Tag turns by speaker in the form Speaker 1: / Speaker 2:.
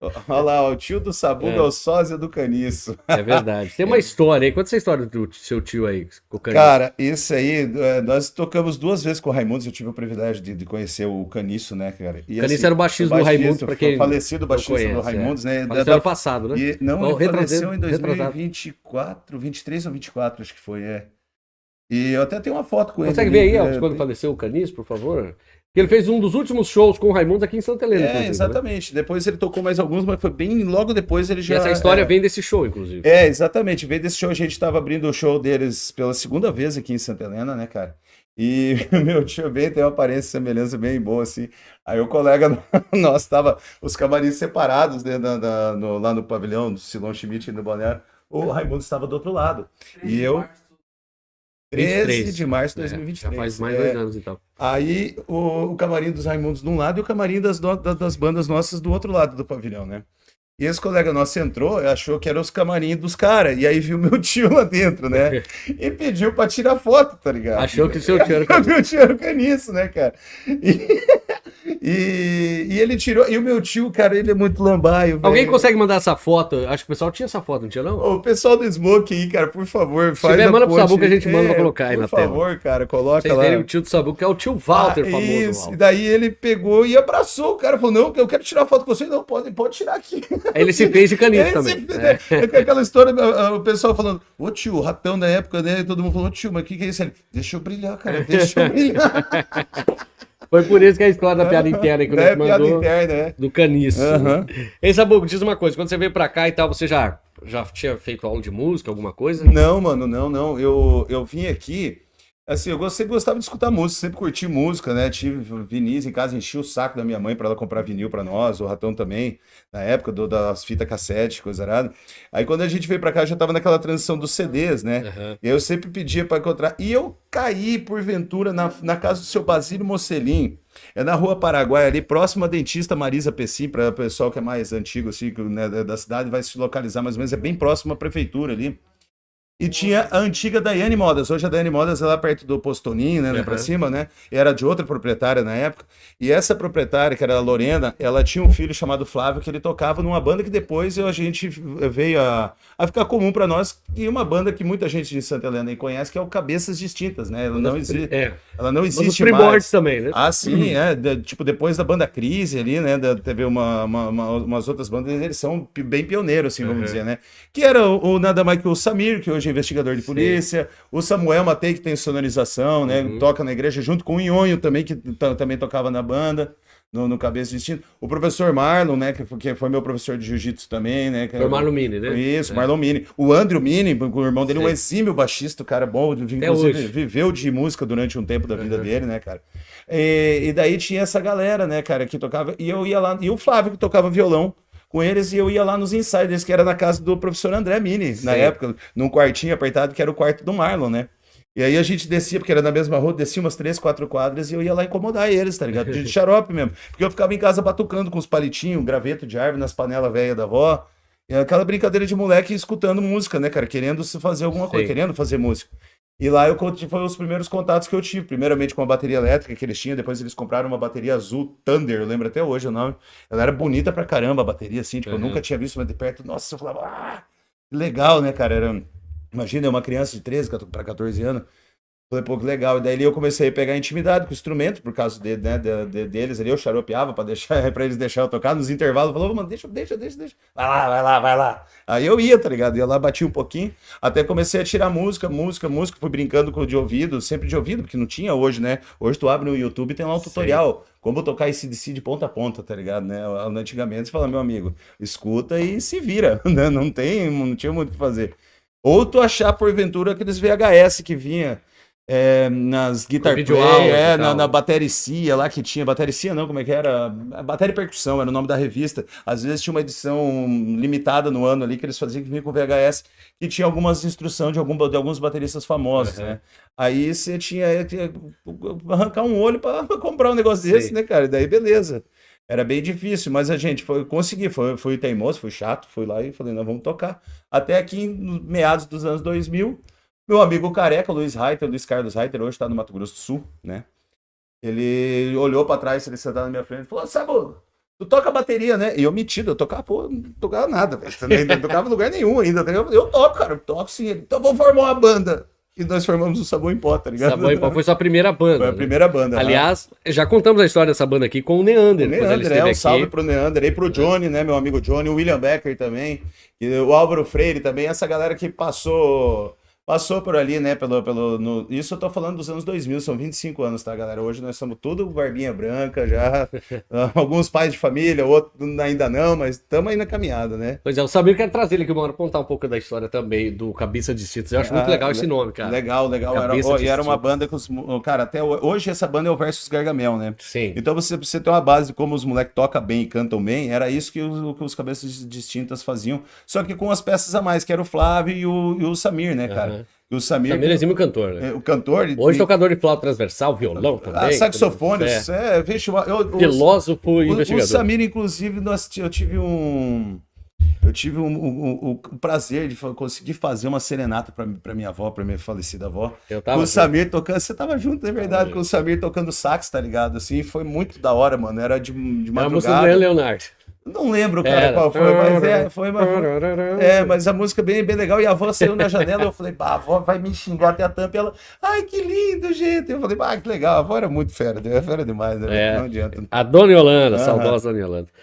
Speaker 1: Olha lá, o tio do Sabugo é
Speaker 2: É,
Speaker 1: o sósia do Caniço.
Speaker 2: é verdade. Tem uma história aí. Conta essa história do seu tio aí, com o caniço.
Speaker 1: Cara, isso aí, nós tocamos duas vezes com o Raimundos, eu tive o privilégio de conhecer o Caniço, né, cara?
Speaker 2: O
Speaker 1: E
Speaker 2: caniço
Speaker 1: assim,
Speaker 2: era o
Speaker 1: o
Speaker 2: baixista do Raimundos,
Speaker 1: baixista,
Speaker 2: pra
Speaker 1: o
Speaker 2: quem
Speaker 1: falecido
Speaker 2: não
Speaker 1: baixista do
Speaker 2: conhece. É.
Speaker 1: Raimundos, né?
Speaker 2: Faleceu ano passado, né?
Speaker 1: E, não,
Speaker 2: Ou
Speaker 1: ele faleceu em
Speaker 2: retrasado.
Speaker 1: 2024, 23 ou 24, acho que foi, é. E eu até tenho uma foto com ele
Speaker 2: Consegue ver
Speaker 1: ali.
Speaker 2: aí, Elvis, quando faleceu o Caniço, por favor? Porque ele fez um dos últimos shows com o Raimundos aqui em Santa Helena, inclusive, né?
Speaker 1: Exatamente. Depois ele tocou mais alguns, mas foi bem logo depois ele
Speaker 2: E essa
Speaker 1: já.
Speaker 2: história vem desse show, inclusive.
Speaker 1: Exatamente. Veio desse show, a gente estava abrindo o show deles pela segunda vez aqui em Santa Helena, né, cara? E meu tio bem tem uma aparência semelhança bem boa, assim. Aí o colega nosso tava os camarins separados né, lá no pavilhão do Silon Schmidt e no Balneário. O Raimundo estava do outro lado. E eu, 13 de
Speaker 2: 23.
Speaker 1: março de
Speaker 2: É, já faz
Speaker 1: 2023.
Speaker 2: mais 2 anos e tal.
Speaker 1: Aí o camarim dos Raimundos de um lado e o camarim das bandas nossas do outro lado do pavilhão, né? E esse colega nosso entrou, achou que eram os camarim dos caras, e aí viu meu tio lá dentro, né? E pediu pra tirar foto, tá ligado?
Speaker 2: Achou que o seu tio era o Caniço.
Speaker 1: Meu tio era o Caniço, né, cara? E ele tirou, e o meu tio, cara, ele é muito lambaio,
Speaker 2: Alguém
Speaker 1: velho.
Speaker 2: consegue mandar essa foto? Acho que o pessoal tinha essa foto, não tinha não?
Speaker 1: Ô, o pessoal do Smoke aí, cara, por favor,
Speaker 2: Se
Speaker 1: faz
Speaker 2: tiver,
Speaker 1: a
Speaker 2: manda pro
Speaker 1: ponte.
Speaker 2: Sabu que a gente manda pra colocar aí
Speaker 1: Por
Speaker 2: na tela.
Speaker 1: favor, cara, coloca
Speaker 2: Vocês verem
Speaker 1: lá.
Speaker 2: o tio do Sabu, que é o tio Walter, famoso
Speaker 1: Isso. E
Speaker 2: Walter.
Speaker 1: daí ele pegou e abraçou o cara. Falou: Não, eu quero tirar foto com você. Não, pode tirar aqui.
Speaker 2: Aí ele se fez de Caniço
Speaker 1: Ele
Speaker 2: também.
Speaker 1: aquela história, o pessoal falando: Ô tio, o ratão da época, né? Todo mundo falou: Ô tio, mas o que é isso? Ele, deixa eu brilhar, cara, deixa eu brilhar.
Speaker 2: Foi por isso que a história da piada interna aí que o
Speaker 1: É
Speaker 2: Neto
Speaker 1: piada
Speaker 2: mandou
Speaker 1: interna, né?
Speaker 2: do Caniço.
Speaker 1: Aham.
Speaker 2: Ei, Sabu, diz uma coisa, quando você veio pra cá e tal, você já tinha feito aula de música, alguma coisa?
Speaker 1: Não, mano, não. Eu vim aqui. Assim, sempre gostava de escutar música, sempre curti música, né? Tive vinis em casa, enchi o saco da minha mãe para ela comprar vinil para nós, o Ratão também, na época das fitas cassete, coisa arada. Aí quando a gente veio para cá, já tava naquela transição dos CDs, né?
Speaker 2: Aham.
Speaker 1: E aí eu sempre pedia para encontrar. E eu caí, porventura, na casa do seu Basílio Mocelin. É na Rua Paraguai, ali próximo à dentista Marisa Pessim, para o pessoal que é mais antigo, assim, né, da cidade, vai se localizar mais ou menos, é bem próximo à prefeitura ali. E tinha a antiga Daiane Modas. Hoje a Daiane Modas é lá perto do Postoninho, né? Lá pra
Speaker 2: Aham.
Speaker 1: cima, né? Era de outra proprietária na época. E essa proprietária, que era a Lorena, ela tinha um filho chamado Flávio, que ele tocava numa banda que depois a gente veio a ficar comum pra nós. E uma banda que muita gente de Santa Helena aí conhece, que é o Cabeças Distintas, né? Ela não
Speaker 2: Um dos
Speaker 1: existe
Speaker 2: primórdios
Speaker 1: mais.
Speaker 2: também, né?
Speaker 1: Ah, sim, tipo, depois da banda Crise ali, né? Teve umas outras bandas, eles são bem pioneiros, assim, vamos
Speaker 2: Aham.
Speaker 1: dizer, né? Que era o nada mais que o Samir, que hoje é investigador de
Speaker 2: Sei.
Speaker 1: polícia, o Samuel Matei, que tem sonorização, né?
Speaker 2: Uhum.
Speaker 1: Toca na igreja, junto com o Nhonho também, que também tocava na banda, no Cabeça Distinto. O professor Marlon, né? Que foi meu professor de jiu-jitsu também, né?
Speaker 2: Foi o Marlon Mini, né?
Speaker 1: Isso,
Speaker 2: É,
Speaker 1: Marlon Mini. O Andrew Mini, o irmão dele, um
Speaker 2: sei.
Speaker 1: exímio baixista, o cara bom,
Speaker 2: Até
Speaker 1: inclusive
Speaker 2: hoje.
Speaker 1: viveu de música durante um tempo da vida
Speaker 2: Aham.
Speaker 1: dele, né, cara? E daí tinha essa galera, né, cara, que tocava, e eu ia lá, e o Flávio que tocava violão com eles, e eu ia lá nos ensaios, que era na casa do professor André Mini, na
Speaker 2: Sei.
Speaker 1: época, num quartinho apertado, que era o quarto do Marlon, né? E aí a gente descia, porque era na mesma rua, descia umas 3, 4 quadras e eu ia lá incomodar eles, tá ligado? De xarope mesmo. Porque eu ficava em casa batucando com os palitinhos, graveto de árvore nas panelas velhas da avó. E aquela brincadeira de moleque escutando música, né, cara? Querendo se fazer alguma coisa,
Speaker 2: Sei.
Speaker 1: querendo fazer música. E lá foi os primeiros contatos que eu tive. Primeiramente com a bateria elétrica que eles tinham, depois eles compraram uma bateria azul Thunder, eu lembro até hoje o nome. Ela era bonita pra caramba, a bateria, assim, tipo, eu nunca
Speaker 2: Aham.
Speaker 1: tinha visto uma de perto. Nossa, eu falava, que legal, né, cara? Imagina, uma criança de 13 para 14 anos. Foi um pouco legal. E daí eu comecei a pegar intimidade com o instrumento, por causa né, deles ali. Eu xaropeava para deixar, para eles deixar eu tocar. Nos intervalos, falou, mano, deixa. Vai lá. Aí eu ia, tá ligado? Ia lá, batia um pouquinho. Até comecei a tirar música. Fui brincando com o de ouvido, sempre de ouvido, porque não tinha hoje, né? Hoje tu abre no YouTube e tem lá um
Speaker 2: Sei.
Speaker 1: tutorial. Como tocar esse DC de ponta a ponta, tá ligado? Né? Antigamente você fala, meu amigo, escuta e se vira, né? Não tinha muito o que fazer. Ou tu achar, porventura, aqueles VHS que vinha nas
Speaker 2: Com
Speaker 1: guitar play,
Speaker 2: videoaulas e
Speaker 1: na
Speaker 2: tal.
Speaker 1: batericia lá que tinha, batericia não, como é que era? A Bateria e Percussão era o nome da revista. Às vezes tinha uma edição limitada no ano ali que eles faziam que vinha com VHS, que tinha algumas instruções de alguns bateristas famosos,
Speaker 2: Aham.
Speaker 1: né? Aí você tinha que arrancar um olho para comprar um negócio desse,
Speaker 2: Sei.
Speaker 1: né, cara? E daí beleza. Era bem difícil, mas a gente consegui, fui teimoso, fui chato, fui lá e falei, não, vamos tocar. Até aqui, em meados dos anos 2000, meu amigo careca, Luiz Carlos Reiter, hoje está no Mato Grosso do Sul, né? Ele olhou para trás, ele sentado na minha frente e falou: Sabu, tu toca bateria, né? E eu metido, eu tocava, pô, não tocava nada, velho. Não tocava em lugar nenhum ainda, tá ligado? Eu toco, cara, eu toco sim. Então vamos formar uma banda. E nós formamos o Sabão em Pó, tá ligado?
Speaker 2: Sabão em Pó foi sua primeira banda.
Speaker 1: Foi a primeira banda.
Speaker 2: Aliás, já contamos a história dessa banda aqui com o Neander.
Speaker 1: O Neander, um salve pro Neander, aí pro Johnny, né, meu amigo Johnny, o William Becker também, o Álvaro Freire também, essa galera que passou por ali, né, isso eu tô falando dos anos 2000, são 25 anos, tá, galera? Hoje nós somos tudo barbinha branca, já, alguns pais de família, outros ainda não, mas estamos aí na caminhada, né?
Speaker 2: Pois é, o Samir quer trazer ele aqui uma hora contar um pouco da história também do Cabeça de Distintos. Eu acho muito legal esse nome, cara.
Speaker 1: Legal. Era uma banda com os... Cara, até hoje essa banda é o Versus Gargamel, né?
Speaker 2: Sim.
Speaker 1: Então você ter uma base de como os moleques tocam bem e cantam bem, era isso que os Cabeças Distintas faziam, só que com as peças a mais, que era o Flávio e o Samir, né, cara? E o Samir
Speaker 2: é exímio cantor, né?
Speaker 1: O cantor...
Speaker 2: Hoje tocador de flauta transversal, violão também.
Speaker 1: Saxofone,
Speaker 2: filósofo e investigador.
Speaker 1: O Samir, inclusive, eu tive o prazer de conseguir fazer uma serenata para minha avó, para minha falecida avó. Com o Samir tocando, você tava junto, é verdade, com o Samir tocando sax, tá ligado? Assim, foi muito da hora, mano. Era de madrugada.
Speaker 2: A música do Leonardo.
Speaker 1: Não lembro, cara, qual foi, mas mas a música bem legal. E a avó saiu na janela, eu falei, a avó vai me xingar até a tampa. E ela, ai, que lindo, gente. Eu falei, que legal, a avó era muito fera demais, né? Não adianta.
Speaker 2: A Dona Yolanda, saudosa Dona Yolanda.